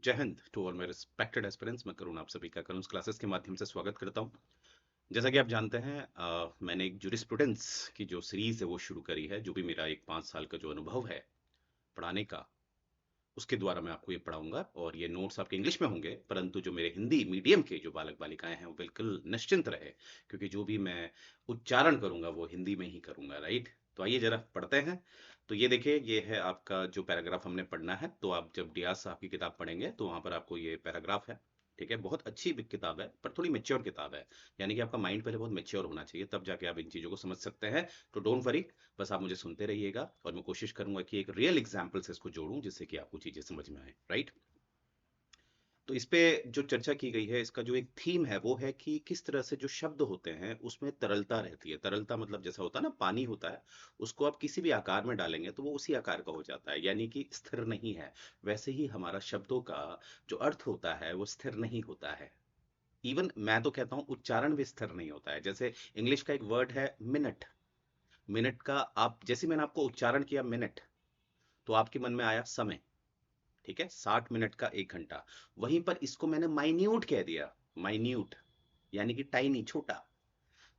जय हिंद to all my respected aspirants. मैं करुण आप सभी का करुण क्लासेस के माध्यम से स्वागत करता हूं। जैसा कि आप जानते हैं मैंने एक जूरिस्प्रूडेंस की जो सीरीज है वो शुरू करी है। जो भी मेरा एक 5 साल का जो अनुभव है पढ़ाने का, उसके द्वारा मैं आपको ये पढ़ाऊंगा और ये नोट्स आपके इंग्लिश में होंगे, परंतु जो मेरे हिंदी मीडियम के जो बालक बालिकाएं हैं वो बिल्कुल निश्चिंत रहे, क्योंकि जो भी मैं उच्चारण करूंगा वो हिंदी में ही करूंगा। राइट, तो आइए जरा पढ़ते हैं। तो ये देखिए, ये है आपका जो पैराग्राफ हमने पढ़ना है। तो आप जब डियास साहब की किताब पढ़ेंगे तो वहां पर आपको ये पैराग्राफ है। ठीक है, बहुत अच्छी किताब है पर थोड़ी मेच्योर किताब है। यानी कि आपका माइंड पहले बहुत मेच्योर होना चाहिए, तब जाके आप इन चीज़ों को समझ सकते हैं। तो डोंट वरी, बस आप मुझे सुनते रहिएगा और मैं कोशिश करूंगा कि एक रियल एग्जाम्पल से इसको जोड़ूं जिससे कि आपको चीजें समझ में आए। राइट, तो इस पे जो चर्चा की गई है, इसका जो एक थीम है वो है कि किस तरह से जो शब्द होते हैं उसमें तरलता रहती है। तरलता मतलब जैसा होता है ना, पानी होता है, उसको आप किसी भी आकार में डालेंगे तो वो उसी आकार का हो जाता है, यानी कि स्थिर नहीं है। वैसे ही हमारा शब्दों का जो अर्थ होता है वो स्थिर नहीं होता है। इवन मैं तो कहता हूँ उच्चारण भी स्थिर नहीं होता है। जैसे इंग्लिश का एक वर्ड है मिनट। मिनट का आप जैसे मैंने आपको उच्चारण किया मिनट, तो आपके मन में आया समय। ठीक है, 60 मिनट का 1 घंटा। वहीं पर इसको मैंने माइन्यूट कह दिया। माइन्यूट यानी कि टाइनी, छोटा।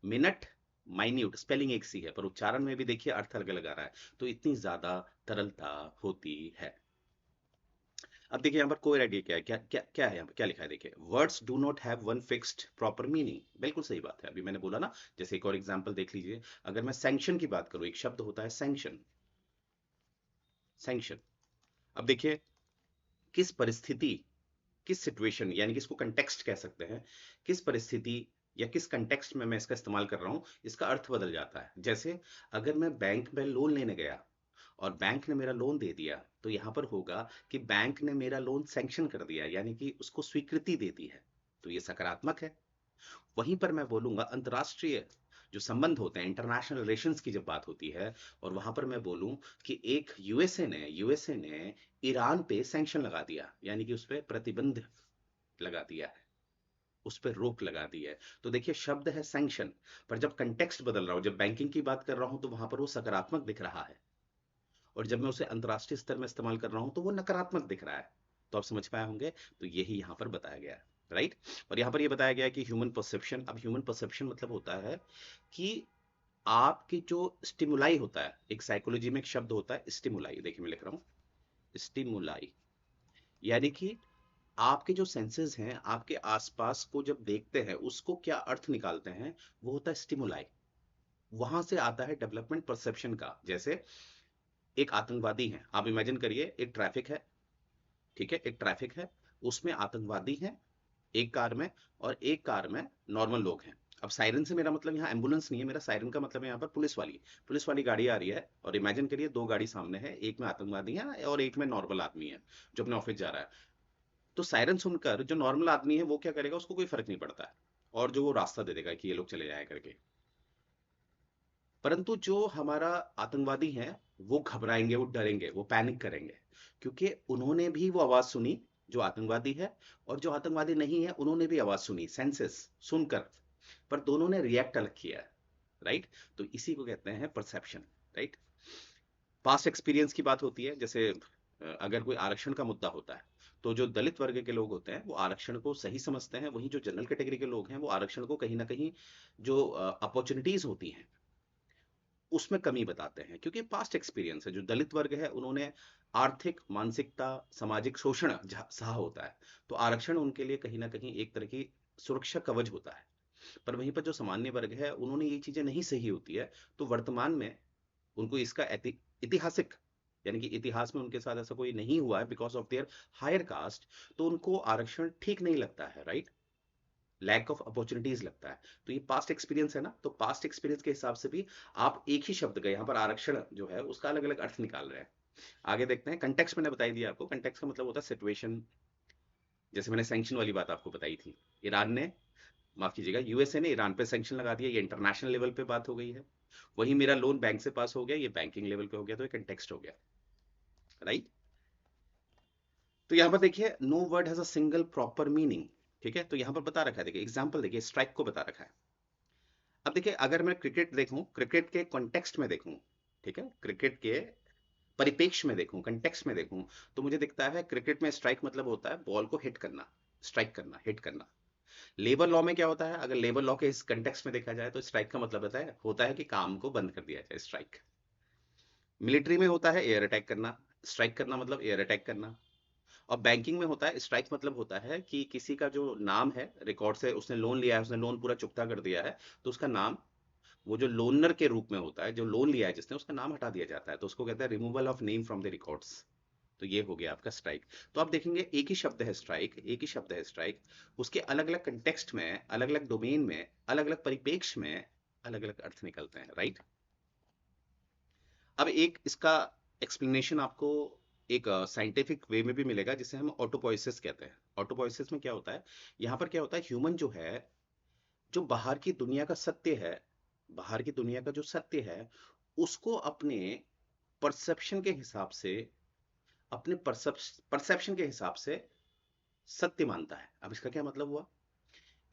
मिनट, माइन्यूट, स्पेलिंग एक सी है पर उच्चारण में भी देखिए अर्थ अलग अलग आ रहा है। तो इतनी ज्यादा तरलता होती है। अब देखिए यहाँ पर कोर आइडिया क्या है, क्या क्या क्या है, यहाँ पर क्या लिखा है। देखिए, words do not have one fixed proper meaning. बिल्कुल सही बात है, अभी मैंने बोला ना। जैसे एक और एग्जांपल देख लीजिए। अगर मैं सैंक्शन की बात करूं, एक शब्द होता है सैंक्शन। सैंक्शन, अब देखिए, किस परिस्थिति, किस सिचुएशन, यानी कि इसको कंटेक्स्ट कह सकते हैं। किस परिस्थिति या किस कंटेक्स्ट में मैं इसका इस्तेमाल कर रहा हूं, इसका अर्थ बदल जाता है। जैसे अगर मैं बैंक में लोन लेने गया और बैंक ने मेरा लोन दे दिया, तो यहां पर होगा कि बैंक ने मेरा लोन सैंक्शन कर दिया, यानी कि उसको स्वीकृति दे दी है। तो ये सकारात्मक है। वहीं पर मैं बोलूंगा अंतर्राष्ट्रीय जो संबंध होते हैं, इंटरनेशनल रिलेशंस की जब बात होती है, और वहां पर मैं बोलूं कि एक यूएसए ने ईरान पे सैंक्शन लगा दिया, यानी कि उस पर प्रतिबंध लगा दिया है, उस पर रोक लगा दी है। तो देखिए, शब्द है सैंक्शन, पर जब कंटेक्स्ट बदल रहा हूं, जब बैंकिंग की बात कर रहा हूं, तो वहां पर वो सकारात्मक दिख रहा है। और जब मैं उसे अंतर्राष्ट्रीय स्तर में इस्तेमाल कर रहा हूं तो वो नकारात्मक दिख रहा है। तो आप समझ पाए होंगे। तो यही यहाँ पर बताया गया है। राइट, और यहाँ पर ये बताया गया है कि ह्यूमन परसेप्शन। अब ह्यूमन परसेप्शन मतलब होता है कि आपकी जो स्टिमुलाई होता है, एक साइकोलॉजी में एक शब्द होता है स्टिमुलाई। देखिए मैं लिख रहा हूँ स्टिमुलाई, यानी कि आपके जो सेंसेस हैं, आपके आसपास को जब देखते हैं उसको क्या अर्थ निकालते हैं, वो होता है स्टिमुलाई। वहां से आता है डेवलपमेंट परसेप्शन का। जैसे एक आतंकवादी है, आप इमेजिन करिए, एक ट्रैफिक है। ठीक है, एक ट्रैफिक है, उसमें आतंकवादी हैं एक कार में, और एक कार में नॉर्मल लोग हैं। अब सायरन से मेरा मतलब यहाँ एम्बुलेंस नहीं है, मेरा सायरन का मतलब है यहाँ पर पुलिस वाली गाड़ी आ रही है। और इमेजिन करिए दो गाड़ी सामने है, एक में आतंकवादी है और एक में नॉर्मल आदमी है जो अपने ऑफिस जा रहा है। तो सायरन सुनकर जो नॉर्मल आदमी है वो क्या करेगा, उसको कोई फर्क नहीं पड़ता है, और जो वो रास्ता दे देगा कि ये लोग चले जाए करके। परंतु जो हमारा आतंकवादी है, वो घबराएंगे, वो डरेंगे, वो पैनिक करेंगे, क्योंकि उन्होंने भी वो आवाज सुनी जो आतंकवादी है, और जो आतंकवादी नहीं है उन्होंने भी आवाज सुनी, सेंसेस सुनकर, पर दोनों ने रिएक्ट अलग किया है। राइट, तो इसी को कहते हैं परसेप्शन। राइट, पास्ट एक्सपीरियंस की बात होती है। जैसे अगर कोई आरक्षण का मुद्दा होता है, तो जो दलित वर्ग के लोग होते हैं वो आरक्षण को सही समझते हैं, वहीं जो जनरल कैटेगरी के लोग हैं वो आरक्षण को कहीं ना कहीं जो अपॉर्चुनिटीज होती हैं उसमें कमी बताते हैं, क्योंकि पास्ट एक्सपीरियंस है। जो दलित वर्ग है उन्होंने आर्थिक, मानसिकता, सामाजिक शोषण सहा होता है। तो आरक्षण उनके लिए कहीं ना कहीं एक तरह की सुरक्षा कवच होता है। पर वहीं पर जो सामान्य वर्ग है उन्होंने ये चीजें नहीं सही होती है, तो वर्तमान में उनको इसका ऐतिहासिक, यानी कि इतिहास में उनके साथ ऐसा कोई नहीं हुआ है because of their higher caste, तो उनको आरक्षण ठीक नहीं लगता है। राइट, लैक ऑफ अपॉर्चुनिटीज लगता है। तो ये पास्ट एक्सपीरियंस है ना, तो पास्ट एक्सपीरियंस के हिसाब से भी आप एक ही शब्द का यहाँ पर आरक्षण जो है उसका अलग अलग अर्थ निकाल रहे हैं। आगे देखते हैं। कंटेक्स्ट मैंने बताई दिया आपको। कंटेक्स्ट का मतलब होता है सिचुएशन। जैसे मैंने सैंक्शन वाली बात आपको बताई थी, ईरान ने, माफ कीजिएगा, यूएसए ने ईरान पे सैंक्शन लगा दिया, ये इंटरनेशनल लेवल पे बात हो गई है। वही मेरा लोन बैंक से पास हो गया, ये बैंकिंग लेवल पे हो गया, तो ये कंटेक्स्ट हो गया। राइट, तो यहाँ पर देखिए, no word has a single proper meaning. ठीक है, तो यहाँ पर बता रखा है, देखिए एग्जाम्पल देखिए, स्ट्राइक को बता रखा है। अब देखिए, अगर मैं क्रिकेट देखूं, क्रिकेट के कॉन्टेक्स्ट में देखूं, ठीक है, क्रिकेट के परिपेक्ष में देखूं, कंटेक्स्ट में देखूं, तो मुझे दिखता है क्रिकेट में स्ट्राइक मतलब होता है बॉल को हिट करना, स्ट्राइक करना, हिट करना। लेबर लॉ में क्या होता है, अगर लेबर लॉ के इस कंटेक्स्ट में देखा जाए तो स्ट्राइक का मतलब होता है कि काम को बंद कर दिया जाए, स्ट्राइक। मिलिट्री में होता है एयर अटैक करना, स्ट्राइक करना मतलब एयर अटैक करना। और बैंकिंग में होता है स्ट्राइक मतलब होता है कि किसी का जो नाम है रिकॉर्ड से, उसने लोन लिया है, उसने लोन पूरा चुकता कर दिया है, तो उसका नाम, वो जो लोनर के रूप में होता है, जो लोन लिया है जिसने, उसका नाम हटा दिया जाता है, तो उसको कहते हैं removal of name from the records. तो ये हो गया आपका स्ट्राइक। तो आप देखेंगे एक ही शब्द है स्ट्राइक, एक ही शब्द है स्ट्राइक, उसके अलग अलग कंटेक्स्ट में, अलग अलग डोमेन में, अलग अलग परिपेक्ष में अलग अलग अर्थ निकलते हैं, राइट। अब एक इसका एक्सप्लेनेशन आपको एक साइंटिफिक वे में भी मिलेगा, जिसे हम ऑटोपोइसिस कहते हैं। ऑटोपोइसिस में क्या होता है, यहाँ पर क्या होता है, ह्यूमन जो है, जो बाहर की दुनिया का सत्य है, बाहर की दुनिया का जो सत्य है, उसको अपने परसेप्शन के हिसाब से, अपने परसेप्शन के हिसाब से सत्य मानता है। अब इसका क्या मतलब हुआ,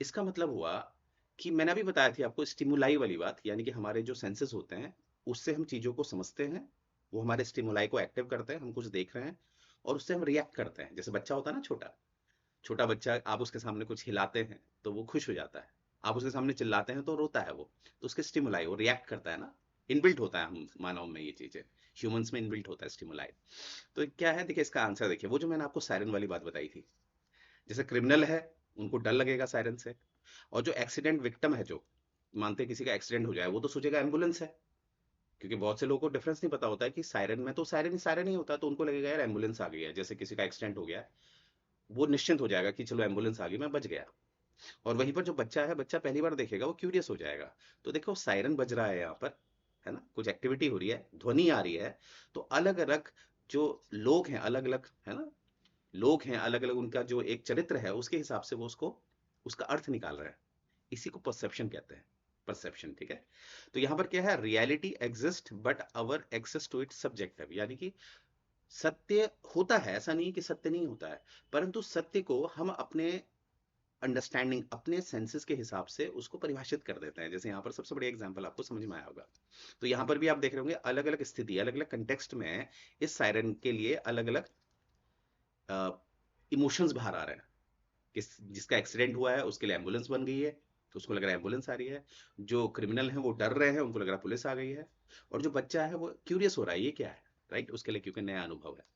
इसका मतलब हुआ कि मैंने अभी बताया थी आपको स्टिमुलाई वाली बात, यानी कि हमारे जो सेंसेस होते हैं, उससे हम चीजों को समझते हैं, वो हमारे स्टिमुलाई को एक्टिव करते हैं, हम कुछ देख रहे हैं और उससे हम रिएक्ट करते हैं। जैसे बच्चा होता है ना, छोटा छोटा बच्चा, आप उसके सामने कुछ हिलाते हैं तो वो खुश हो जाता है, आप उसके सामने चिल्लाते हैं तो रोता है वो, तो उसके स्टिमुलाई, वो रिएक्ट करता है ना। इनबिल्ट होता है हम मानव में, ये चीजें ह्यूमंस में इनबिल्ट होता है स्टिमुलाई। तो क्या है, देखिए इसका आंसर देखिए, वो जो मैंने आपको सायरन वाली बात बताई थी, जैसे क्रिमिनल है, उनको डर लगेगा सायरन से, और जो एक्सीडेंट विक्टिम है, जो मानते हैं किसी का एक्सीडेंट हो जाए, वो तो सोचेगा एम्बुलेंस है, क्योंकि बहुत से लोगों को डिफरेंस नहीं पता होता है कि सायरन में तो सायरन ही होता है, तो उनको लगेगा यार एम्बुलेंस आ गई है, जैसे किसी का एक्सीडेंट हो गया, वो निश्चिंत हो जाएगा कि चलो एम्बुलेंस आ गई, मैं बच गया। और वहीं पर जो बच्चा है, बच्चा पहली बार देखेगा, वो क्यूरियस हो जाएगा। तो देखो सायरन बज रहा है यहाँ पर, है ना, कुछ एक्टिविटी हो रही है, ध्वनि आ रही है, तो अलग अलग जो लोग हैं, अलग अलग, है ना, लोग हैं अलग अलग, उनका जो एक चरित्र है, उसके हिसाब से वो उसको, उसका अर्थ निकाल रहे हैं। इसी को परसेप्शन कहते हैं, परसेप्शन, ठीक है। तो यहाँ पर क्या है, reality exist but our access to it subjective, यानी कि सत्य होता है, ऐसा नहीं कि सत्य नहीं होता है, परंतु सत्य को हम अपने अंडरस्टैंडिंग, अपने सेंसेस के हिसाब से उसको परिभाषित कर देते हैं। जैसे यहाँ पर सबसे बड़ी एग्जांपल आपको समझ में आया होगा, तो यहाँ पर भी आप देख रहे होंगे अलग अलग स्थिति, अलग अलग कंटेक्स्ट में इस सायरन के लिए अलग अलग इमोशंस बाहर आ रहे हैं। किस, जिसका एक्सीडेंट हुआ है उसके लिए एम्बुलेंस बन गई है, तो उसको लग रहा है एम्बुलेंस आ रही है। जो क्रिमिनल है वो डर रहे हैं, उनको लग रहा है पुलिस आ गई है। और जो बच्चा है वो क्यूरियस हो रहा है ये क्या है, राइट, उसके लिए, क्योंकि नया अनुभव है।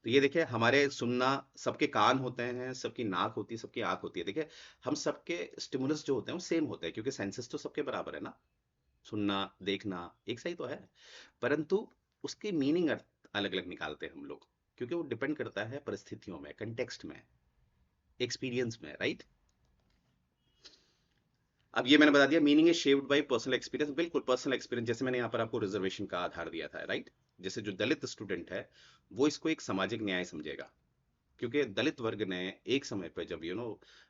तो ये देखिए, हमारे सुनना, सबके कान होते हैं, सबकी नाक होती है, सबकी आंख होती है, देखिए हम सबके स्टिमुलस जो होते हैं वो सेम होते हैं, क्योंकि सेंसेस तो सबके बराबर है ना, सुनना, देखना एक सही तो है, परंतु उसकी मीनिंग अलग अलग निकालते हैं हम लोग, क्योंकि वो डिपेंड करता है परिस्थितियों में, कंटेक्स्ट में, एक्सपीरियंस में, राइट। अब ये मैंने बता दिया, meaning is shaped by personal experience, बिल्कुल पर्सनल एक्सपीरियंस, जैसे मैंने यहाँ पर आपको रिजर्वेशन का आधार दिया था, राइट। जैसे जो दलित स्टूडेंट है, वो इसको एक सामाजिक न्याय समझेगा, क्योंकि दलित वर्ग ने एक समय पर, जब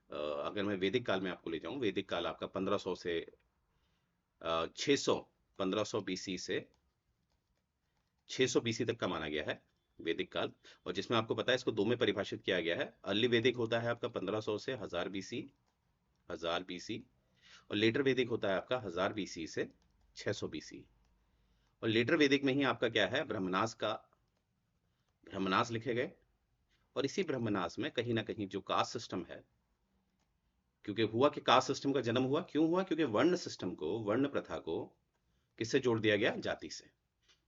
अगर मैं वैदिक काल में आपको ले जाऊं, वैदिक काल आपका 1500 से 600, 1500 बीसी से 600 बीसी तक का माना गया है वैदिक काल। और जिसमें आपको पता है इसको दो में परिभाषित किया गया है, अर्ली वैदिक होता है आपका 1500 से 1000 बीसी, 1000 बीसी, और लेटर वैदिक होता है आपका 1000 बीसी से 600 बीसी। और लेटर वैदिक में ही आपका क्या है, ब्रह्मनास का, ब्रह्मनास लिखे गए, और इसी ब्रह्मनास में कहीं ना कहीं जो कास्ट सिस्टम है, क्योंकि हुआ कि कास्ट सिस्टम का जन्म हुआ, क्यों हुआ, क्योंकि वर्ण सिस्टम को, वर्ण प्रथा को किससे जोड़ दिया गया, जाति से।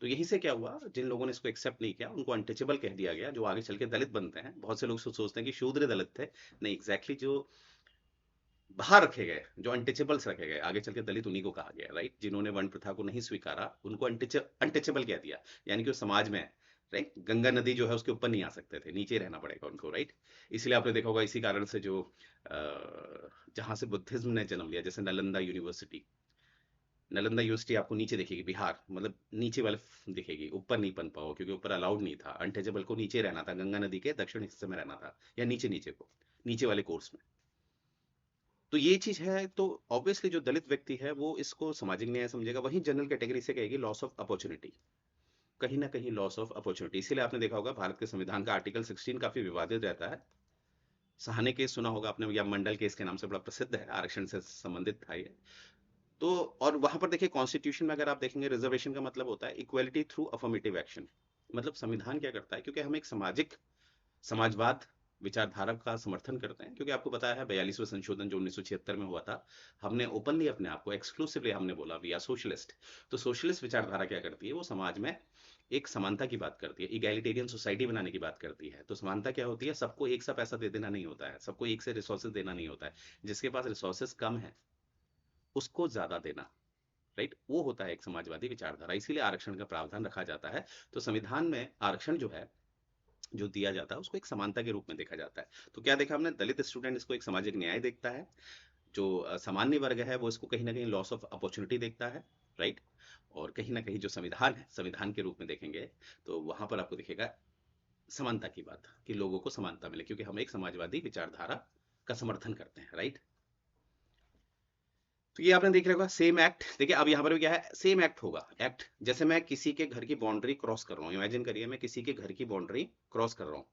तो यहीं से क्या हुआ, जिन लोगों ने इसको एक्सेप्ट नहीं किया उनको अनटचेबल कह दिया गया, जो आगे चल के दलित बनते हैं। बहुत से लोग सोचते हैं कि शूद्र दलित थे, नहीं, एग्जैक्टली जो बाहर रखे गए, जो अनटचेबल्स रखे गए, आगे चल के दलित उन्हीं को कहा गया, राइट, जिन्होंने वर्ण प्रथा को नहीं स्वीकारा, उनको अनटचेबल कह दिया, यानी कि वो समाज में, राइट, गंगा नदी जो है उसके ऊपर नहीं आ सकते थे, नीचे रहना पड़ेगा उनको, राइट। इसलिए आपने देखा होगा, इसी कारण से जो जहां से बुद्धिज्म ने जन्म लिया, जैसे नालंदा यूनिवर्सिटी, नालंदा यूनिवर्सिटी आपको नीचे दिखेगी, बिहार, मतलब नीचे वाले दिखेगी, ऊपर नहीं बन पाओ, क्योंकि ऊपर अलाउड नहीं था, अनटचेबल को नीचे रहना था, गंगा नदी के दक्षिण हिस्से में रहना था, या नीचे नीचे को, नीचे वाले कोर्स में। तो ये चीज है, तो ऑब्वियसली जो दलित व्यक्ति है वो इसको सामाजिक न्याय समझेगा, वहीं जनरल कैटेगरी से कहेगी लॉस ऑफ अपॉर्चुनिटी, कहीं ना कहीं लॉस ऑफ अपॉर्चुनिटी। इसीलिए आपने देखा होगा भारत के संविधान का आर्टिकल 16 काफी विवादित रहता है। सहाने केस सुना होगा आपने, या मंडल केस के नाम से बड़ा प्रसिद्ध है, आरक्षण से संबंधित था ये। तो और वहां पर देखिए कॉन्स्टिट्यूशन में अगर आप देखेंगे रिजर्वेशन का मतलब होता है इक्वलिटी थ्रू अफर्मेटिव एक्शन। मतलब संविधान क्या करता है, क्योंकि हम एक सामाजिक समाजवाद विचारधारा का समर्थन करते हैं, क्योंकि आपको पता है 42वां संशोधन जो 1976 में हुआ था, हमने ओपनली अपने आप को एक्सक्लूसिवली हमने बोला वी आर सोशलिस्ट। तो सोशलिस्ट विचारधारा क्या करती है, वो समाज में एक समानता की बात करती है, इगैलिटेरियन सोसाइटी बनाने की बात करती है। तो समानता क्या होती है, सबको एक सा पैसा दे देना नहीं होता है, सबको एक से रिसोर्सेज देना नहीं होता है, जिसके पास रिसोर्सेज कम है उसको ज्यादा देना, राइट, वो होता है एक समाजवादी विचारधारा। इसीलिए आरक्षण का प्रावधान रखा जाता है। तो संविधान में आरक्षण जो है, जो दिया जाता है, उसको एक समानता के रूप में देखा जाता है। तो क्या देखा हमने, दलित स्टूडेंट इसको एक सामाजिक न्याय देखता है, जो सामान्य वर्ग है वो इसको कहीं ना कहीं लॉस ऑफ अपॉर्चुनिटी देखता है, राइट। और कहीं ना कहीं जो संविधान है, संविधान के रूप में देखेंगे तो वहां पर आपको दिखेगा समानता की बात, कि लोगों को समानता मिले, क्योंकि हम एक समाजवादी विचारधारा का समर्थन करते हैं, राइट। तो ये आपने देख रखा सेम एक्ट। देखिए अब यहाँ पर भी क्या है, सेम एक्ट होगा। एक्ट जैसे मैं किसी के घर की बाउंड्री क्रॉस कर रहा हूँ, इमेजिन करिए मैं किसी के घर की बाउंड्री क्रॉस कर रहा हूँ,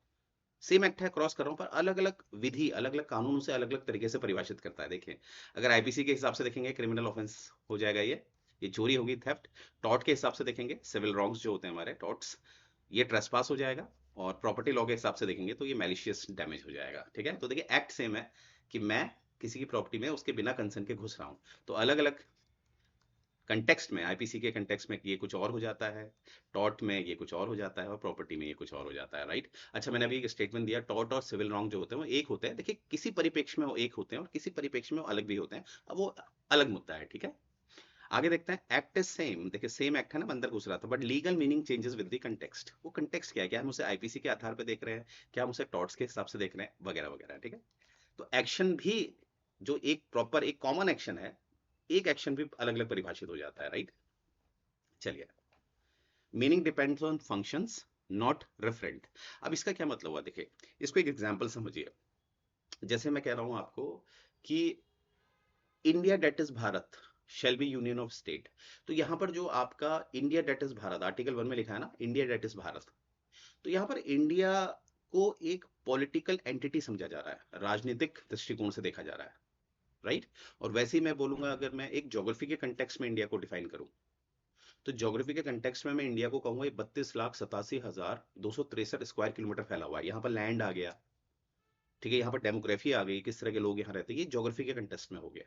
सेम एक्ट है, क्रॉस कर रहा हूँ, पर अलग अलग विधि, अलग अलग कानून उसे अलग अलग तरीके से परिभाषित करता है। देखिए अगर आईपीसी के हिसाब से देखेंगे क्रिमिनल ऑफेंस हो जाएगा, ये चोरी होगी, थेफ्ट। टॉर्ट के हिसाब से देखेंगे सिविल रॉन्ग्स जो होते हैं हमारे टॉर्ट्स, ये ट्रेसपास हो जाएगा। और प्रॉपर्टी लॉ के हिसाब से देखेंगे तो ये मैलिशियस डैमेज हो जाएगा, ठीक है। तो देखिए एक्ट सेम है, कि मैं किसी की प्रॉपर्टी में उसके बिना कंसेंट के घुस रहा हूँ। तो अलग अलग कंटेक्स्ट में, आईपीसी के कंटेक्स्ट में ये कुछ और हो जाता है, टॉर्ट में ये कुछ और हो जाता है, और प्रॉपर्टी में ये कुछ और हो जाता है, राइट। अच्छा मैंने अभी एक स्टेटमेंट दिया, टॉर्ट और सिविल रॉन्ग जो होते हैं वो एक होते हैं। देखिए किसी परिप्रेक्ष्य में वो एक होते हैं और किसी परिप्रेक्ष्य में वो अलग भी होते हैं, अब वो अलग मुद्दा है, ठीक है। आगे देखते हैं, एक्ट इज सेम। देखिए सेम एक्ट है ना, मैं अंदर घुस रहा था, but legal meaning changes with the context. वो कंटेक्स्ट क्या है, क्या हम उसे आईपीसी के आधार पर देख रहे हैं, क्या हम उसे टॉर्ट्स के हिसाब से देख रहे हैं, वगैरह वगैरह, ठीक है। तो एक्शन भी, जो एक प्रॉपर एक कॉमन एक्शन है, एक एक्शन भी अलग अलग परिभाषित हो जाता है, राइट। चलिए, meaning depends on functions not referent. अब इसका क्या मतलब हुआ, देखिए इसको एक एग्जांपल समझिए। जैसे मैं कह रहा हूं आपको कि India that is Bharat shall be union of state. तो यहां पर जो आपका India that is Bharat article 1 में लिखा है ना, इंडिया डेट इज भारत, तो यहां पर इंडिया को एक पॉलिटिकल एंटिटी समझा जा रहा है, राजनीतिक दृष्टिकोण से देखा जा रहा है, राइट। और वैसे ही मैं बोलूंगा, अगर मैं एक ज्योग्राफी के कंटेक्स्ट में इंडिया को डिफाइन करूं, तो ज्योग्राफी के कंटेक्स्ट में मैं इंडिया को कहूंगा 32,87,263 स्क्वायर किलोमीटर फैला हुआ है। यहाँ पर लैंड आ गया, ठीक है, यहाँ पर डेमोग्राफी आ गई, किस तरह के लोग यहाँ रहते हैं, ये ज्योग्राफी के कंटेक्स्ट में हो गया।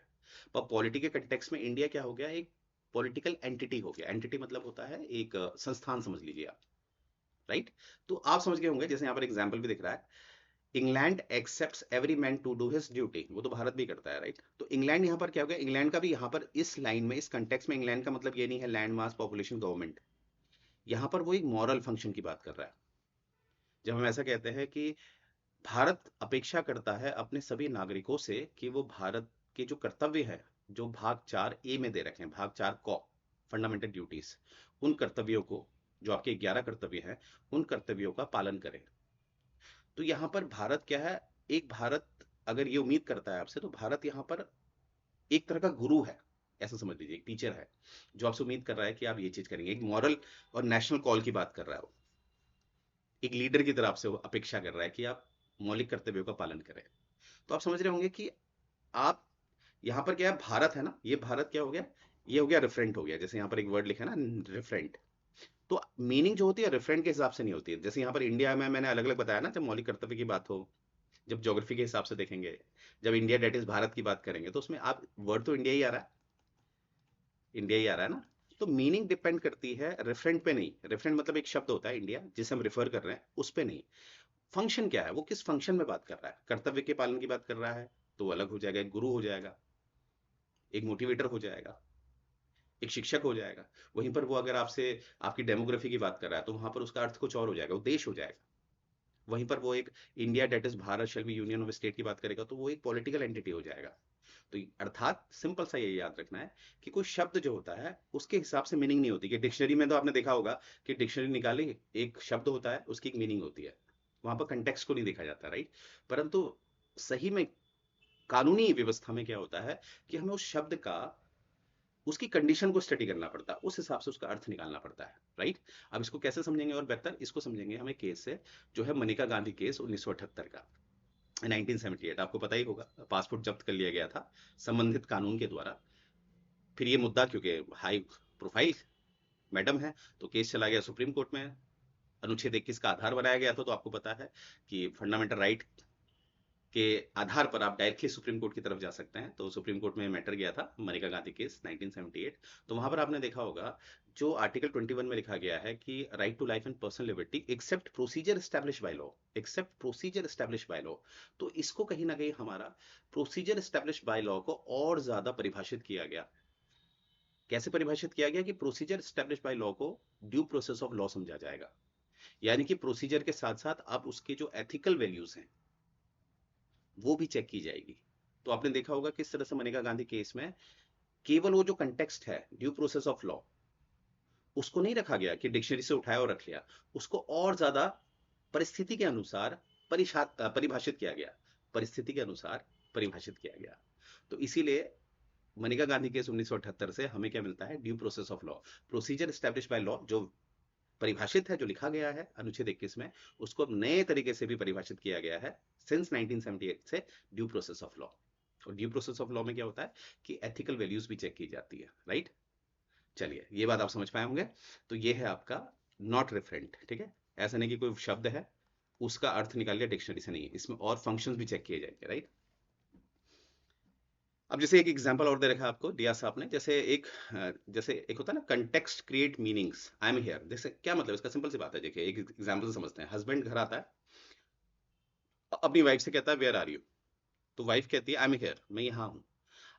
पर पॉलिटी के कंटेक्स्ट में इंडिया क्या हो गया, एक पॉलिटिकल एंटिटी हो गया। एंटिटी मतलब होता है एक संस्थान, समझ लीजिए आप, राइट। तो आप समझ गए होंगे, जैसे यहाँ पर एग्जाम्पल भी दिख रहा है, England expects every man to do his duty. वो तो भारत भी करता है, राइट। तो इंग्लैंड यहाँ पर क्या हो गया, इंग्लैंड का भी यहाँ पर इस लाइन में, इस कंटेक्स्ट में, इंग्लैंड का मतलब ये नहीं है लैंड मास पॉपुलेशन गवर्नमेंट, यहाँ पर वो एक मॉरल फंक्शन की बात कर रहा है। जब हम ऐसा कहते हैं कि भारत अपेक्षा करता है अपने सभी नागरिकों से कि वो भारत के जो कर्तव्य है, जो भाग 4 ए में दे रखे हैं, भाग 4 क, फंडामेंटल ड्यूटीज, उन कर्तव्यों को, जो आपके 11 कर्तव्य हैं, उन कर्तव्यों का पालन करें। तो यहाँ पर भारत क्या है, एक भारत अगर ये उम्मीद करता है आपसे, तो भारत यहाँ पर एक तरह का गुरु है, ऐसा समझ लीजिए, एक टीचर है जो आपसे उम्मीद कर रहा है कि आप ये चीज करेंगे। एक मॉरल और नेशनल कॉल की बात कर रहा है वो, एक लीडर की तरफ से वो अपेक्षा कर रहा है कि आप मौलिक कर्तव्यों का पालन करें। तो आप समझ रहे होंगे कि आप यहाँ पर क्या है, भारत है ना, ये भारत क्या हो गया, ये हो गया रेफरेंट हो गया। जैसे यहाँ पर एक वर्ड लिखा है ना, रेफरेंट। तो मीनिंग जो होती है रेफरेंट के हिसाब से नहीं होती है। जैसे यहाँ पर इंडिया में मैंने अलग अलग बताया ना, जब मौलिक कर्तव्य की बात हो, जब ज्योग्राफी के हिसाब से देखेंगे, जब इंडिया डेट इज भारत की बात करेंगे, तो उसमें आप वर्ड तो इंडिया ही आ रहा है, इंडिया ही आ रहा है ना। तो मीनिंग डिपेंड करती है रेफरेंट पे नहीं। रेफरेंट मतलब एक शब्द होता है इंडिया, जिसे हम रेफर कर रहे हैं, उस पे नहीं। फंक्शन क्या है, वो किस फंक्शन में बात कर रहा है, कर्तव्य के पालन की बात कर रहा है तो वो अलग हो जाएगा, एक गुरु हो जाएगा, एक मोटिवेटर हो जाएगा, एक शिक्षक हो जाएगा। वहीं पर वो अगर आपसे आपकी डेमोग्राफी की बात कर रहा है, तो वहां पर उसका अर्थ कुछ और हो जाएगा, वो देश हो जाएगा। वहीं पर वो एक India that is Bharat shall be union of state की बात करेगा, तो वो एक पॉलिटिकल एंटिटी हो जाएगा। तो अर्थात सिंपल सा ये याद रखना है कि कोई शब्द जो होता है उसके हिसाब से मीनिंग नहीं होती। कि डिक्शनरी में तो आपने देखा होगा कि डिक्शनरी निकाली, एक शब्द होता है, उसकी एक मीनिंग होती है, वहां पर कंटेक्स्ट को नहीं देखा जाता, राइट। परंतु सही में कानूनी व्यवस्था में क्या होता है कि हमें उस शब्द का, उसकी कंडीशन को स्टडी करना पड़ता है, उस हिसाब से उसका अर्थ निकालना पड़ता है, राइट। अब इसको कैसे समझेंगे और बेहतर, इसको समझेंगे हमें केस से, जो है मनिका गांधी केस 1978 का, 1978, आपको पता ही होगा, पासपोर्ट जब्त कर लिया गया था संबंधित कानून के द्वारा। फिर ये मुद्दा क्योंकि हाई प्रोफाइल मैडम है, तो केस चला गया सुप्रीम कोर्ट में। अनुच्छेद 21 का आधार बनाया गया था, तो आपको पता है कि फंडामेंटल राइट के आधार पर आप डायरेक्टली सुप्रीम कोर्ट की तरफ जा सकते हैं। तो सुप्रीम कोर्ट में मैटर गया था मनिका गांधी केस 1978। तो वहां पर आपने देखा होगा जो आर्टिकल 21 में लिखा गया है कि right to life and personal liberty except procedure establish by law, except procedure establish by law. तो इसको कहीं ना कहीं हमारा प्रोसीजर एस्टैब्लिश बाय लॉ को और ज्यादा परिभाषित किया गया। कैसे परिभाषित किया गया कि प्रोसीजर एस्टैब्लिश बाय लॉ को ड्यू प्रोसेस ऑफ लॉ समझा जाएगा, यानी कि प्रोसीजर के साथ साथ अब उसके जो एथिकल वैल्यूज हैं वो भी चेक की जाएगी। तो आपने देखा होगा किस तरह से मनेका गांधी केस में केवल वो जो कंटेक्स्ट है ड्यू प्रोसेस ऑफ लॉ उसको नहीं रखा गया कि डिक्शनरी से उठाया और रख लिया, उसको और ज्यादा परिस्थिति के अनुसार परिभाषित किया गया, परिस्थिति के अनुसार परिभाषित किया गया। तो इसीलिए मनिका गांधी केस 1978 से हमें क्या मिलता है, due process of law, procedure establish by law जो परिभाषित है, जो लिखा गया है अनुच्छेद 21 में, उसको नए तरीके से भी परिभाषित किया गया है सिंस 1978 से, ड्यू प्रोसेस ऑफ लॉ। और ड्यू प्रोसेस ऑफ लॉ में क्या होता है कि एथिकल वैल्यूज भी चेक की जाती है, राइट। चलिए ये बात आप समझ पाए होंगे। तो ये है आपका नॉट रेफरेंट, ठीक है। ऐसा नहीं कि कोई शब्द है उसका अर्थ निकाल लिया डिक्शनरी से, नहीं, इसमें और फंक्शंस भी चेक किए जाएंगे, राइट। अब जैसे एक एग्जांपल और दे रखा है आपको, दिया साहब ने, जैसे एक होता है ना context create meanings, I am here, जैसे क्या मतलब इसका, सिंपल सी बात है, देखिए एक एग्जांपल से समझते हैं। हस्बैंड घर आता है, अपनी वाइफ से कहता है वेयर आर यू, तो वाइफ कहती है आई एम हियर, मैं यहाँ हूँ।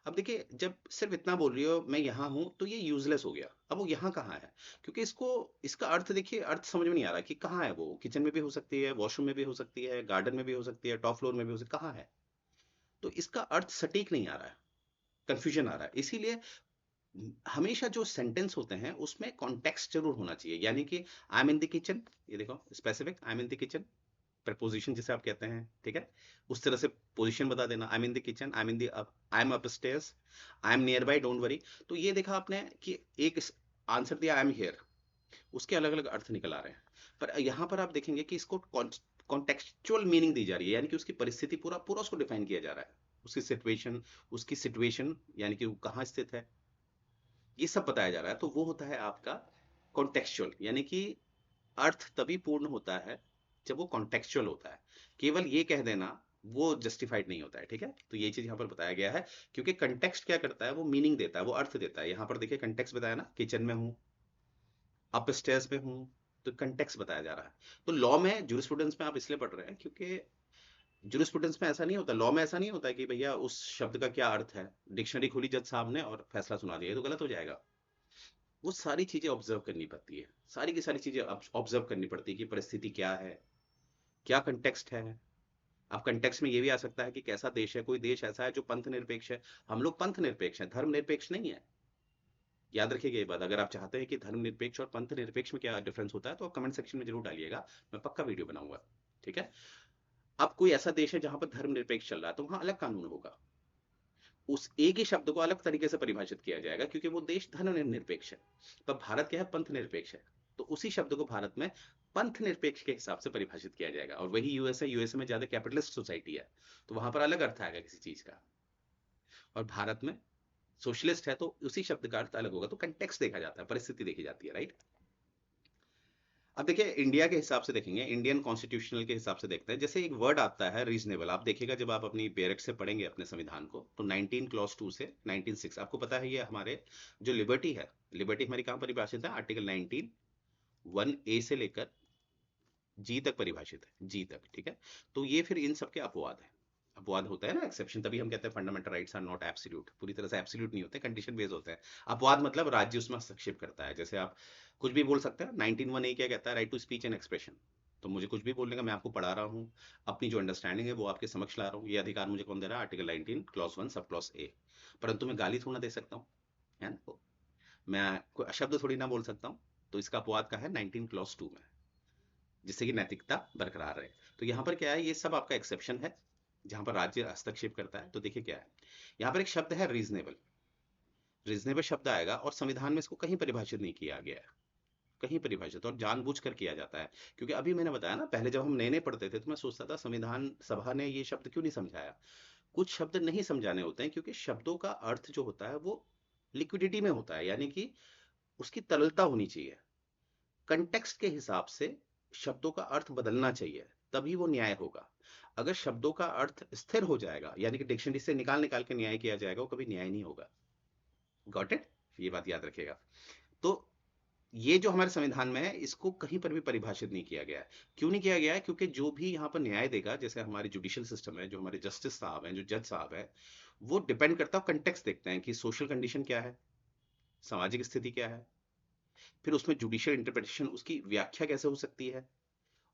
अब देखिए जब सिर्फ इतना बोल रही हो मैं यहाँ हूँ तो ये यूजलेस हो गया। अब वो यहाँ कहाँ है, क्योंकि इसका अर्थ देखिए, अर्थ समझ में नहीं आ रहा कि कहाँ है वो। किचन में भी हो सकती है, वॉशरूम में भी हो सकती है, गार्डन में भी हो सकती है, टॉप फ्लोर में भी हो सकती है, कहाँ है। तो इसका अर्थ सटीक नहीं आ रहा है, कंफ्यूजन आ रहा है। इसीलिए हमेशा जो सेंटेंस होते हैं उसमें कॉन्टेक्स्ट जरूर होना चाहिए, यानी कि I am in the kitchen, ये देखो specific, I am in the kitchen, preposition जिसे आप कहते हैं, ठीक है। उस तरह से पोजीशन बता देना, I am in the kitchen, I am in the I am upstairs, I am near by, don't worry. तो ये देखा आपने कि एक आंसर दिया आई एम हियर, उसके अलग अलग अर्थ निकल आ रहे हैं। पर यहाँ पर आप देखेंगे कि इसको कॉन्टेक्चुअल मीनिंग दी जा रही है, यानी कि उसकी परिस्थिति पूरा पूरा उसको डिफाइन किया जा रहा है, उसकी सिचुएशन यानी कि वो कहाँ स्थित है, ये सब बताया जा रहा है। तो वो होता है आपका कॉन्टेक्चुअल, यानी कि अर्थ तभी पूर्ण होता है जब वो कॉन्टेक्चुअल होता है। केवल ये कह देना वो जस्टिफाइड नहीं होता है, ठीक है। तो ये चीज यहाँ पर बताया गया है, क्योंकि कंटेक्स्ट क्या करता है, वो मीनिंग देता है, वो अर्थ देता है। यहाँ पर देखिए कंटेक्स्ट बताया ना, किचन में हूँ, अप स्टेयर्स पे हूँ, तो कंटेक्स्ट बताया जा रहा है। तो लॉ में, जूरिस्प्रूडेंस में आप इसलिए पढ़ रहे हैं क्योंकि जूरिस्प्रूडेंस में ऐसा नहीं होता, लॉ में ऐसा नहीं होता कि भैया उस शब्द का क्या अर्थ है, डिक्शनरी खोली जज साहब ने और फैसला सुना दिया, ये तो गलत हो जाएगा। वो सारी चीजें ऑब्जर्व करनी पड़ती है, सारी की सारी चीजें ऑब्जर्व करनी पड़ती है कि परिस्थिति क्या है, क्या कंटेक्स्ट है। अब कंटेक्स्ट में ये भी आ सकता है कि कैसा देश है, कोई देश ऐसा है जो पंथ निरपेक्ष है, हम लोग पंथ निरपेक्ष हैं, धर्म निरपेक्ष नहीं है। याद रखिएगा ये बात। अगर आप चाहते हैं कि धर्म निरपेक्ष और पंथ निरपेक्ष में क्या डिफरेंस होता है तो आप कमेंट सेक्शन में जरूर डालिएगा, मैं पक्का वीडियो बनाऊंगा, ठीक है। अब कोई ऐसा देश है जहां पर धर्म निरपेक्ष चल रहा है तो वहां अलग कानून होगा, उस एक ही शब्द को अलग तरीके से परिभाषित किया जाएगा, क्योंकि वो देश धर्म निरपेक्ष है। पर भारत क्या है, पंथ निरपेक्ष है। तो उसी शब्द को भारत में पंथ निरपेक्ष के हिसाब से परिभाषित किया जाएगा। और वही यूएसए, यूएसए में ज्यादा कैपिटलिस्ट सोसाइटी है, तो वहां पर अलग अर्थ आएगा किसी चीज का। और भारत में सोशलिस्ट है तो उसी शब्द का अर्थ अलग होगा। तो कंटेक्स्ट देखा जाता है, परिस्थिति देखी जाती है, राइट। अब देखिए इंडिया के हिसाब से देखेंगे, इंडियन कॉन्स्टिट्यूशनल के हिसाब से देखते हैं। जैसे एक वर्ड आता है रीजनेबल, आप देखिएगा जब आप अपनी बेरेट से पढ़ेंगे अपने संविधान को, तो 19 क्लॉज 2 से 19 6 आपको पता है ये हमारे जो लिबर्टी है, लिबर्टी हमारी कहाँ परिभाषित है, आर्टिकल 19 1A से लेकर जी तक परिभाषित है, जी तक, ठीक है। तो ये फिर इन सबके अपवाद है, अपवाद होता है ना, एक्सेप्शन, तभी हम कहते हैं fundamental rights are not absolute, पूरी तरह से एब्सोल्यूट नहीं होते, कंडीशन बेस्ड होते हैं। अपवाद मतलब राज्य उसमें हस्तक्षेप करता है। जैसे आप कुछ भी बोल सकते हैं, 19 1A क्या कहता है, right to speech and expression. तो मुझे कुछ भी बोलने का, मैं आपको पढ़ा रहा हूँ, अपनी जो अंडरस्टैंडिंग है वो आपके समक्ष ला रहा हूँ, ये अधिकार मुझे कौन दे रहा है, article 19 clause 1 sub clause A. परंतु मैं गाली थोड़ा दे सकता हूँ, है ना, मैं कोई अशब्द थोड़ी ना बोल सकता हूँ। तो इसका अपवाद का है 19 क्लॉज 2 में, जिससे कि नैतिकता बरकरार रहे। तो यहाँ पर क्या है, ये सब आपका एक्सेप्शन है जहां पर राज्य हस्तक्षेप करता है। तो देखिए क्या है, यहाँ पर एक शब्द है रीजनेबल, रीजनेबल शब्द आएगा और संविधान में इसको कहीं परिभाषित नहीं किया गया है, कहीं परिभाषित, और जानबूझकर किया जाता है। क्योंकि अभी मैंने बताया ना, पहले जब हम नए नए पढ़ते थे तो मैं सोचता था संविधान सभा ने ये शब्द क्यों नहीं समझाया। कुछ शब्द नहीं समझाने होते हैं, क्योंकि शब्दों का अर्थ जो होता है वो लिक्विडिटी में होता है, यानी कि उसकी तरलता होनी चाहिए। कंटेक्स्ट के हिसाब से शब्दों का अर्थ बदलना चाहिए, तभी वो न्याय होगा। अगर शब्दों का अर्थ स्थिर हो जाएगा, यानी कि डिक्शनरी से निकाल निकाल के न्याय किया जाएगा, वो कभी न्याय नहीं होगा। Got it? ये बात याद रखिएगा। तो ये जो हमारे संविधान में है, इसको कहीं पर भी परिभाषित नहीं किया गया है। क्यों नहीं किया गया है? क्योंकि जो भी यहाँ पर न्याय देगा, जैसे हमारी जुडिशियल सिस्टम है, जो हमारे जस्टिस साहब हैं, जो जज साहब है, वो डिपेंड करता है, कंटेक्स्ट देखते हैं कि सोशल कंडीशन क्या है, सामाजिक स्थिति क्या है, फिर उसमें जुडिशियल इंटरप्रिटेशन, उसकी व्याख्या कैसे हो सकती है,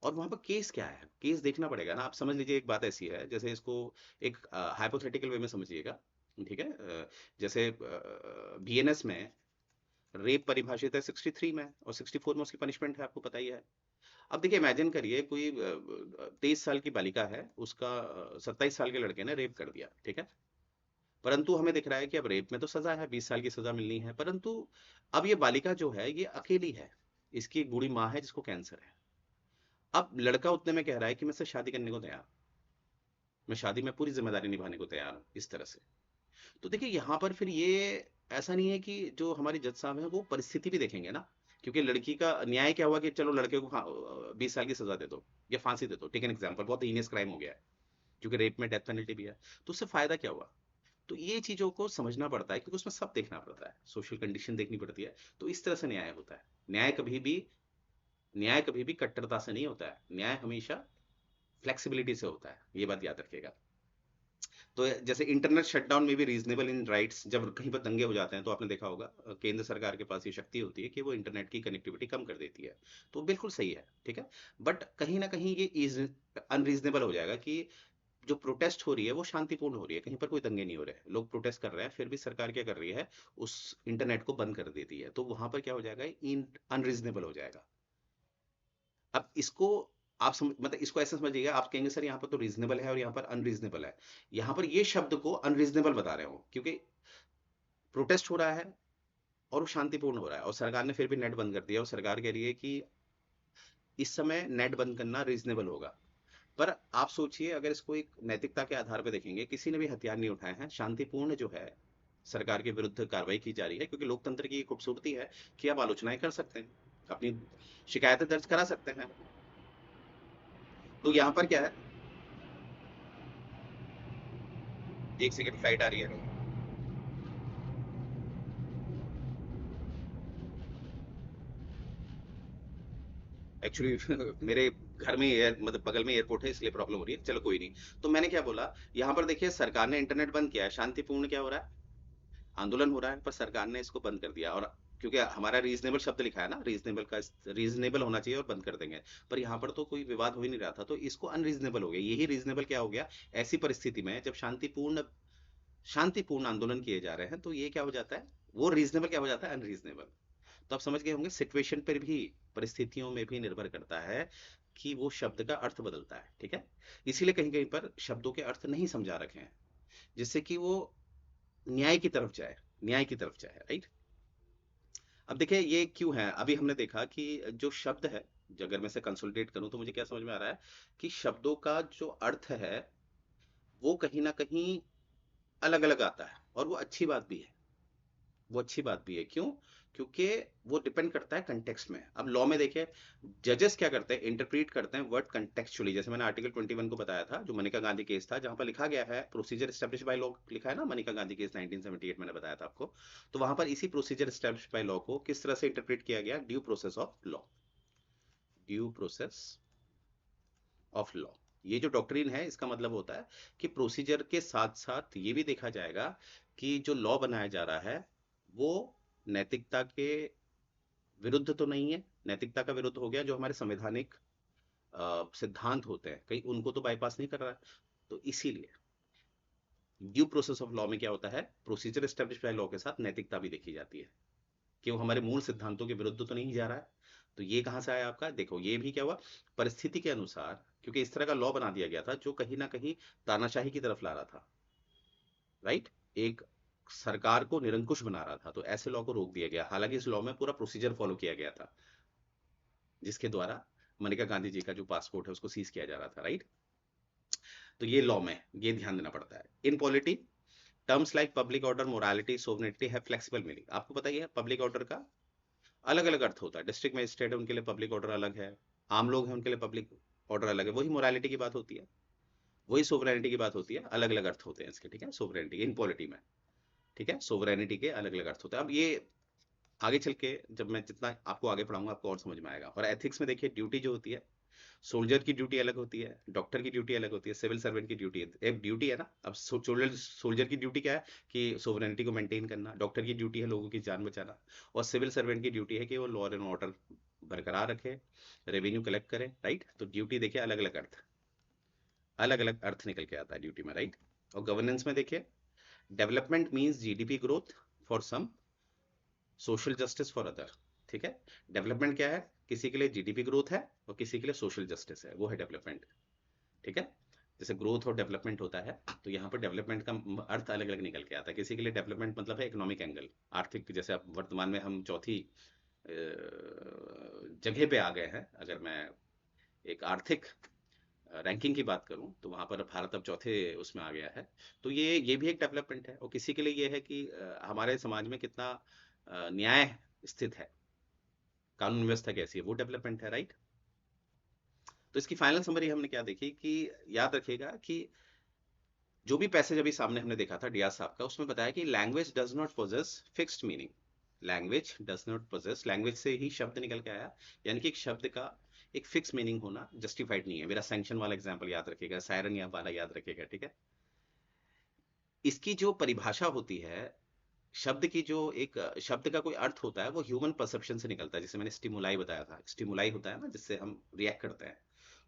और वहां पर केस क्या है, केस देखना पड़ेगा ना। आप समझ लीजिए एक बात ऐसी है, जैसे इसको एक हाइपोथेटिकल वे में समझिएगा, ठीक है? जैसे बीएनएस में रेप परिभाषित है 63 में, और 64 में उसकी पनिशमेंट है, आपको पता ही है। अब देखिए, इमेजिन करिए कोई 23 साल की बालिका है, उसका 27 साल के लड़के ने रेप कर दिया, ठीक है? परंतु हमें दिख रहा है कि अब रेप में तो सजा है, 20 साल की सजा मिलनी है, परंतु अब ये बालिका जो है ये अकेली है, इसकी एक बूढ़ी माँ है जिसको कैंसर है। अब लड़का उतने में कह रहा है कि मैं इससे शादी करने को तैयार, मैं शादी में पूरी जिम्मेदारी निभाने को तैयार हूँ, इस तरह से। तो देखिए यहाँ पर फिर ये ऐसा नहीं है कि जो हमारे जज साहब हैं वो परिस्थिति भी देखेंगे ना। क्योंकि लड़की का न्याय क्या हुआ कि चलो लड़के को 20 साल की सजा दे दो या फांसी दे दो, टेक एन एग्जाम्पल, बहुत हीनियस क्राइम हो गया है, क्योंकि रेप में डेथ पेनल्टी भी है, तो उससे फायदा क्या हुआ? तो ये चीजों को समझना पड़ता है, क्योंकि उसमें सब देखना पड़ता है, सोशल कंडीशन देखनी पड़ती है। तो इस तरह से न्याय होता है। न्याय कभी भी कट्टरता से नहीं होता है, न्याय हमेशा फ्लेक्सिबिलिटी से होता है, ये बात याद रखिएगा। तो जैसे इंटरनेट शटडाउन में भी रीजनेबल इन राइट्स, जब कहीं पर दंगे हो जाते हैं तो आपने देखा होगा, केंद्र सरकार के पास ये शक्ति होती है कि वो इंटरनेट की कनेक्टिविटी कम कर देती है। तो बिल्कुल सही है, ठीक है। बट कहीं ना कहीं ये इज अनरीजनेबल हो जाएगा कि जो प्रोटेस्ट हो रही है वो शांतिपूर्ण हो रही है, कहीं पर कोई दंगे नहीं हो रहे, लोग प्रोटेस्ट कर रहे हैं, फिर भी सरकार क्या कर रही है, उस इंटरनेट को बंद कर देती है, तो वहां पर क्या हो जाएगा, इन अनरीजनेबल हो जाएगा। अब इसको आप मतलब इसको ऐसे समझिएगा, आप कहेंगे सर यहाँ पर तो रीजनेबल है और यहाँ पर अनरीजनेबल है। यहाँ पर ये शब्द को अनरीजनेबल बता रहे हो, क्योंकि प्रोटेस्ट हो रहा है और वो शांतिपूर्ण हो रहा है, और सरकार ने फिर भी नेट बंद कर दिया, और सरकार कह रही है कि इस समय नेट बंद करना रीजनेबल होगा। पर आप सोचिए, अगर इसको एक नैतिकता के आधार पर देखेंगे, किसी ने भी हथियार नहीं उठाए हैं, शांतिपूर्ण जो है सरकार के विरुद्ध कार्रवाई की जा रही है, क्योंकि लोकतंत्र की खूबसूरती है कि आप आलोचनाएं कर सकते हैं, अपनी शिकायतें दर्ज करा सकते हैं। तो यहाँ पर क्या है, एक सेकंड, फ्लाइट आ रही है। एक्चुअली मेरे घर में एयर, मतलब बगल में एयरपोर्ट है, इसलिए प्रॉब्लम हो रही है, चलो कोई नहीं। तो मैंने क्या बोला, यहाँ पर देखिए सरकार ने इंटरनेट बंद किया है, शांतिपूर्ण क्या हो रहा है, आंदोलन हो रहा है, पर सरकार ने इसको बंद कर दिया। और क्योंकि हमारा रीजनेबल शब्द लिखा है ना, रीजनेबल का रीजनेबल होना चाहिए और बंद कर देंगे, पर यहाँ पर तो कोई विवाद हो ही नहीं रहा था, तो इसको अनरीजनेबल हो गया। यही रीजनेबल क्या हो गया, ऐसी परिस्थिति में जब शांतिपूर्ण आंदोलन किए जा रहे हैं, तो ये क्या हो जाता है, वो रीजनेबल क्या हो जाता है, अनरीजनेबल। तो आप समझ गए होंगे, सिचुएशन पर भी, परिस्थितियों में भी निर्भर करता है कि वो शब्द का अर्थ बदलता है, ठीक है। इसीलिए कहीं कहीं पर शब्दों के अर्थ नहीं समझा रखे हैं, जिससे कि वो न्याय की तरफ जाए, न्याय की तरफ जाए, राइट। अब देखिए ये क्यों है, अभी हमने देखा कि जो शब्द है, जो अगर मैं से कंसोलिडेट करूं तो मुझे क्या समझ में आ रहा है, कि शब्दों का जो अर्थ है वो कहीं ना कहीं अलग अलग आता है, और वो अच्छी बात भी है। वो अच्छी बात भी है, क्यों? क्योंकि वो डिपेंड करता है कंटेक्स्ट में। अब लॉ में देखिए, जजेस क्या करते हैं, इंटरप्रीट करते हैं वर्ड कंटेक्चुअली। जैसे मैंने आर्टिकल 21 को बताया था, जो मनिका गांधी केस था, जहां पर लिखा गया है प्रोसीजर स्टैब्लिश बाय लॉ, लिखा है ना, मनिका गांधी केस 1978, मैंने बताया था आपको। तो वहां पर इसी प्रोसीजर स्टैब्लिश बाय लॉ को किस तरह से इंटरप्रेट किया गया, due process of law, due process of law. ये जो डॉक्ट्रिन है, इसका मतलब होता है कि प्रोसीजर के साथ साथ ये भी देखा जाएगा कि जो लॉ बनाया जा रहा है वो नैतिकता के विरुद्ध तो नहीं है। नैतिकता का विरुद्ध हो गया, जो हमारे संवैधानिक सिद्धांत होते हैं, कहीं उनको तो बाईपास नहीं कर रहा है। तो इसीलिए ड्यू प्रोसेस ऑफ लॉ में क्या होता है, प्रोसीजर एस्टेब्लिश बाय लॉ के साथ नैतिकता भी देखी जाती है, कि वो हमारे मूल सिद्धांतों के विरुद्ध तो नहीं जा रहा है। तो ये कहां से आया आपका, देखो ये भी क्या हुआ, परिस्थिति के अनुसार, क्योंकि इस तरह का लॉ बना दिया गया था जो कहीं ना कहीं तानाशाही की तरफ ला रहा था, राइट। एक सरकार को निरंकुश बना रहा था, तो ऐसे लॉ को रोक दिया गया। हालांकि इस लॉ में पूरा प्रोसीजर फॉलो किया गया था, जिसके द्वारा मनिका गांधी जी का जो पासपोर्ट है उसको सीज किया जा रहा था, राइट। तो ये लॉ में ये ध्यान देना पड़ता है। इन polity, terms like public order, morality, sovereignty have flexible meaning. आपको पता ही है पब्लिक ऑर्डर का अलग अलग अर्थ होता है। डिस्ट्रिक्ट मजिस्ट्रेट है, उनके लिए पब्लिक ऑर्डर अलग है। आम लोग हैं, उनके लिए पब्लिक ऑर्डर अलग है। वही मोरालिटी की बात होती है, वही सोवरेनिटी की बात होती है। अलग अलग अर्थ होते हैं इसके, ठीक है, सोवरेनिटी इन पॉलिटी में। ठीक है, सोवरेनिटी के अलग अलग अर्थ होते हैं। अब ये आगे चल के जब मैं जितना आपको आगे पढ़ाऊंगा आपको और समझ में आएगा। और एथिक्स में देखिए, ड्यूटी जो होती है, सोल्जर की ड्यूटी अलग होती है, डॉक्टर की ड्यूटी अलग होती है, सिविल सर्वेंट की ड्यूटी एक ड्यूटी है ना। अब सोल्जर की ड्यूटी क्या है कि सोवरेनिटी को मेंटेन करना, डॉक्टर की ड्यूटी है लोगों की जान बचाना, और सिविल सर्वेंट की ड्यूटी है कि वो लॉ एंड ऑर्डर बरकरार रखे, रेवेन्यू कलेक्ट करे, राइट। तो ड्यूटी देखिए अलग अलग अर्थ निकल के आता है ड्यूटी में, राइट। और गवर्नेंस में देखिए, development means GDP growth for some, social justice for other. ठीक है, डेवलपमेंट क्या है, किसी के लिए जीडीपी ग्रोथ है और किसी के लिए सोशल जस्टिस है, वो है डेवलपमेंट। ठीक है, जैसे ग्रोथ और डेवलपमेंट होता है, तो यहाँ पर डेवलपमेंट का अर्थ अलग अलग निकल के आता है। किसी के लिए डेवलपमेंट मतलब है इकोनॉमिक एंगल, आर्थिक, जैसे अब वर्तमान में हम चौथी जगह पे आ गए हैं। अगर मैं एक आर्थिक रैंकिंग की बात करूं तो वहां पर भारत अब चौथे उसमें आ गया है। तो ये भी एक डेवलपमेंट है। और किसी के लिए ये है कि हमारे समाज में कितना न्याय स्थित है, कानून व्यवस्था कैसी है, वो डेवलपमेंट है, राइट। तो इसकी फाइनल समरी हमने क्या देखी कि याद रखिएगा कि जो भी पैसेज अभी सामने हमने देखा था डियाज साहब का, उसमें बताया कि language does not possess fixed meaning. Language does not possess, language से ही शब्द निकल के आया, यानी कि एक शब्द का एक फिक्स मीनिंग होना जस्टिफाइड नहीं है। मेरा सैंक्शन वाला एग्जांपल याद रखिएगा, सायरन या वाला याद रखिएगा, ठीक है। इसकी जो परिभाषा होती है, शब्द की जो एक शब्द का कोई अर्थ होता है, वो ह्यूमन परसेप्शन से निकलता है। जैसे मैंने स्टिमुलाई बताया था, स्टिमुलाई होता है ना जिससे हम रिएक्ट करते हैं,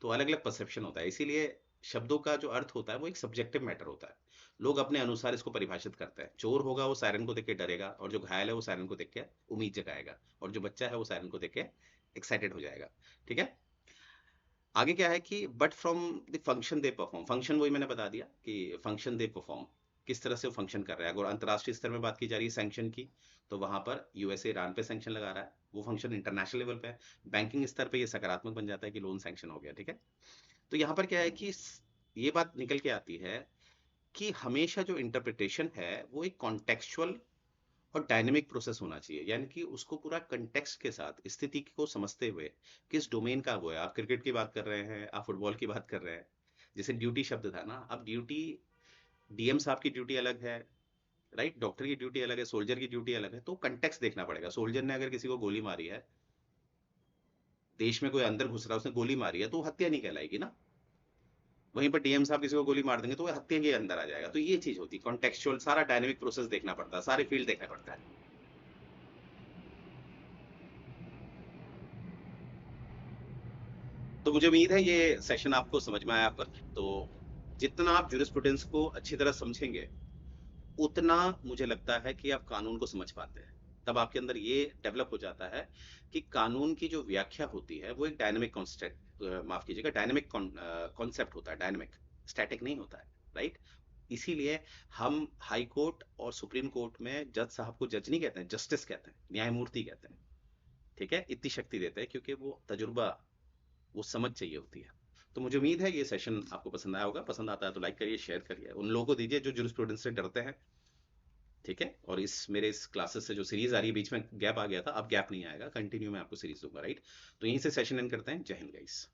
तो अलग अलग परसेप्शन होता है। इसीलिए शब्दों का जो अर्थ होता है वो एक सब्जेक्टिव मैटर होता है। लोग अपने अनुसार इसको परिभाषित करते हैं। चोर होगा वो सायरन को देख के डरेगा, और जो घायल है वो सायरन को देख के उम्मीद जगाएगा, और जो बच्चा है वो सायरन को देख के एक्साइटेड हो जाएगा। ठीक है, आगे क्या है कि but from the function they perform, function वही मैंने बता दिया कि फंक्शन दे परफॉर्म, किस तरह से वो फंक्शन कर रहा है। अगर अंतर्राष्ट्रीय स्तर में बात की जा रही है सैंक्शन की, तो वहां पर यूएसए ईरान पे सैंक्शन लगा रहा है, वो फंक्शन इंटरनेशनल लेवल पे है। बैंकिंग स्तर पे ये सकारात्मक बन जाता है कि लोन सैंक्शन हो गया, ठीक है। तो यहाँ पर क्या है कि ये बात निकल के आती है कि हमेशा जो इंटरप्रिटेशन है वो एक कॉन्टेक्चुअल और डायनेमिक प्रोसेस होना चाहिए, यानी कि उसको पूरा कंटेक्स्ट के साथ, स्थिति को समझते हुए, किस डोमेन का वो है। आप क्रिकेट की बात कर रहे हैं, आप फुटबॉल की बात कर रहे हैं, जैसे ड्यूटी शब्द था ना, अब ड्यूटी, डीएम साहब की ड्यूटी अलग है, राइट, डॉक्टर की ड्यूटी अलग है, सोल्जर की ड्यूटी अलग है। तो कंटेक्स्ट देखना पड़ेगा। सोल्जर ने अगर किसी को गोली मारी है, देश में कोई अंदर घुस रहा है, उसने गोली मारी है, तो वो हत्या नहीं कहलाएगी ना। वहीं पर डीएम साहब किसी को गोली मार देंगे तो वो हत्या के अंदर आ जाएगा। तो ये चीज होती है कॉन्टेक्चुअल, सारा डायनेमिक प्रोसेस देखना पड़ता है, सारे फील्ड देखना पड़ता है। तो मुझे उम्मीद है ये सेशन आपको समझ में आया पर। तो जितना आप जूरिस्प्रूडेंस को अच्छी तरह समझेंगे, उतना मुझे लगता है कि आप कानून को समझ पाते हैं। तब आपके अंदर ये डेवलप हो जाता है कि कानून की जो व्याख्या होती है वो एक डायनेमिक कॉन्सेप्ट, माफ कीजिएगा, डायनेमिक कॉन्सेप्ट होता है, डायनेमिक, स्टैटिक नहीं होता है, राइट। इसीलिए हम हाई कोर्ट और सुप्रीम कोर्ट में जज साहब को जज नहीं कहते हैं, जस्टिस कहते हैं, न्यायमूर्ति कहते हैं। ठीक है, इतनी शक्ति देते हैं क्योंकि वो तजुर्बा, वो समझ चाहिए होती है। तो मुझे उम्मीद है ये सेशन आपको पसंद आया होगा। पसंद आता है तो लाइक करिए, शेयर करिए, उन लोगों को दीजिए जो जूरिस्प्रूडेंस से डरते हैं। ठीक है, और इस क्लासेस से जो सीरीज आ रही है, बीच में गैप आ गया था, अब गैप नहीं आएगा, कंटिन्यू मैं आपको सीरीज दूंगा, राइट। तो यहीं से सेशन एंड करते हैं। जय हिंद गाइस।